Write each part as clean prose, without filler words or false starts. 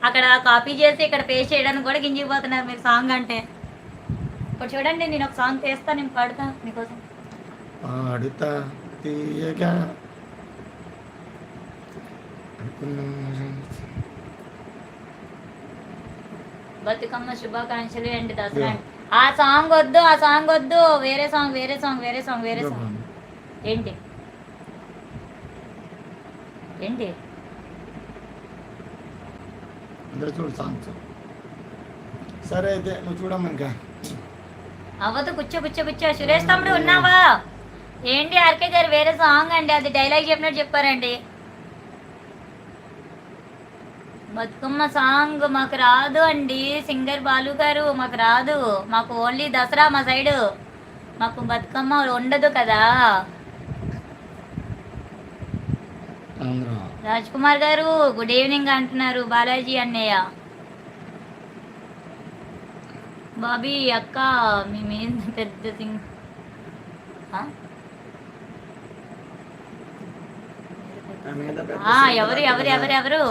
అక్కడ కాపీ చేసి ఇక్కడ పేస్ట్ చేయడానికి కూడా గింజిపోతున్నారు మీరు సాంగ్ అంటే. ఇప్పుడు చూడండి నేను ఒక సాంగ్ చేస్తా, నేను పాడుతా మీకోసం. పాడుతా తీయగా బతుకమ్మ శుభాకాంక్షలు అండి దసరా. ఆ సాంగ్ వద్దు, ఆ సాంగ్ వద్దు, వేరే సాంగ్ వేరే సాంగ్ వేరే సాంగ్ వేరే సాంగ్. ఏంటి ఏంటి చూడు సాంగ్స్. సరే అయితే నువ్వు చూడమ్మా. ఇంకా అవ్వదు, కూర్చో కూర్చో కూర్చో. సురేష్ తమ్ముడు ఉన్నావా? ఏంటి ఆర్కే గారు వేరే సాంగ్ అండి, అది డైలాగ్ చెప్పినట్టు చెప్పారండి. బతుకమ్మ సాంగ్ మాకు రాదు అండి సింగర్ బాలు గారు, మాకు రాదు. మాకు ఓన్లీ దసరా మా సైడు, మాకు బతుకమ్మ ఉండదు కదా. రాజ్ కుమార్ గారు గుడ్ ఈవినింగ్ అంటున్నారు బాలాజీ అన్నయ్య. బాబీ అక్క మీ మీద పెద్ద సింగ్ ఎవరు ఎవరు ఎవరు ఎవరు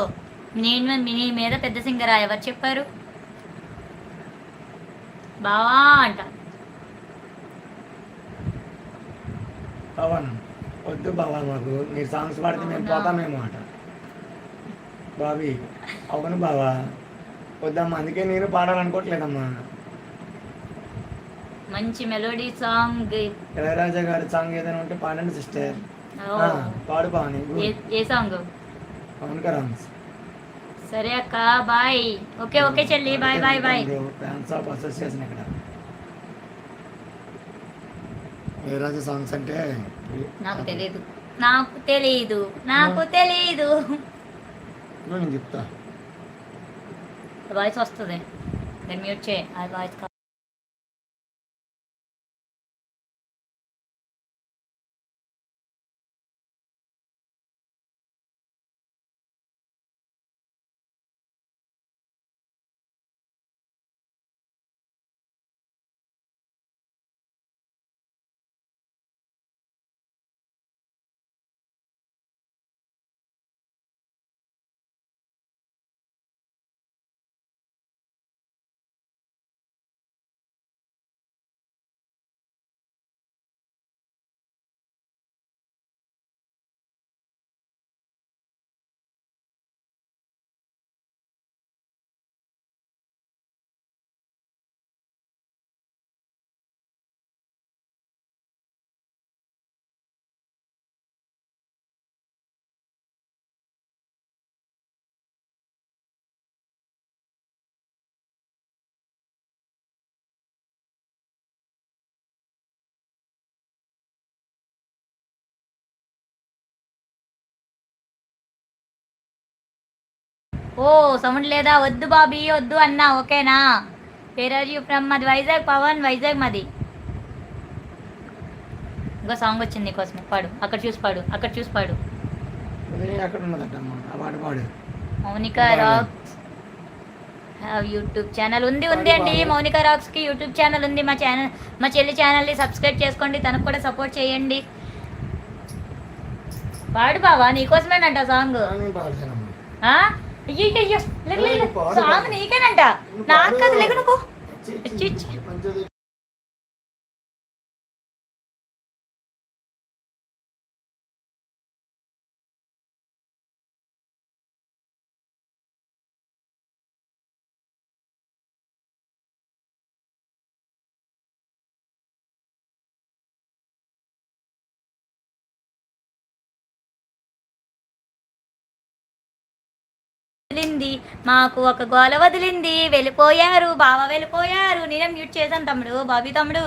నేను మీ మీద పెద్ద సింగరా? ఎవరు చెప్పారు? బావా అంట. పవన్ వద్దు బావా, మాకు మీరు సాంగ్స్ పాడితే మేము పోతామేమో అట. బాబీ అవును బావా వద్దమ్మా, అందుకే నేను పాడాలనుకోవట్లేదమ్మా. మంచి మెలోడీ సాంగ్ ఇళయరాజా గారి సాంగ్ ఏదైనా ఉంటే పాడండి సిస్టర్. పాడు పావని. ఏ సాంగ్? పవన్ కరామ్స్. సరే అక్క బాయ్. ఓకే ఓకే చెల్లి bye bye bye. Fans of association ఇక్కడ. ఇళయరాజా సాంగ్స్ అంటే నాకు తెలీదు, నాకు తెలీదు, నాకు తెలీదు. నేను చెప్తా. వాయిస్ వస్తుంది, నేను మ్యూట్ చేయి. ఆ వాయిస్ ఓ సౌండ్ లేదా? వద్దు బాబీ వద్దు అన్నా, ఓకేనా? పేరాజీ ఫ్రమ్ మాది వైజాగ్. పవన్ వైజాగ్ మాది. ఇంకో సాంగ్ వచ్చింది నీకోసమే, పాడు. అక్కడ చూసి పాడు, అక్కడ చూసి పాడు. మౌనిక రాక్స్ యూట్యూబ్ ఛానల్ ఉంది ఉంది అండి. మౌనిక రాక్స్కి యూట్యూబ్ ఛానల్ ఉంది. మా ఛానల్, మా చెల్లి ఛానల్ని సబ్స్క్రైబ్ చేసుకోండి, తనకు కూడా సపోర్ట్ చేయండి. పాడు బావా, నీకోసమేనంట సాంగ్. అయ్యో సాంగ్ నీకేనంట, నాకు కదా. లేక నువ్వు వదిలింది, మాకు ఒక గోల వదిలింది, వెళ్ళిపోయారు బావ వెళ్ళిపోయారు. నేనే మ్యూట్ చేశాను తమ్ముడు, బాబీ తమ్ముడు.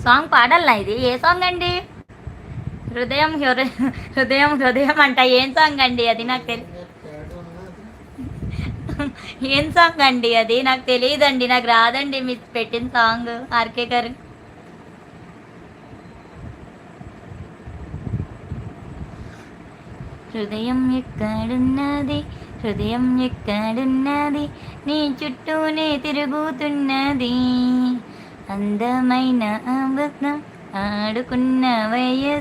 సాంగ్ పాడాలనా ఇది? ఏ సాంగ్ అండి? హృదయం హృదయం హృదయం అంట. ఏం సాంగ్ అండి అది? నాకు ఏం సాంగ్ అండి అది? నాకు తెలియదండి, నాకు రాదండి మీరు పెట్టిన సాంగ్ ఆర్కే గారు. హృదయం ఎక్కడున్నది, హృదయం ఎక్కడున్నది, నీ చుట్టూనే తిరుగుతున్నది, అందమైన ఆడుకున్న వయస్సు.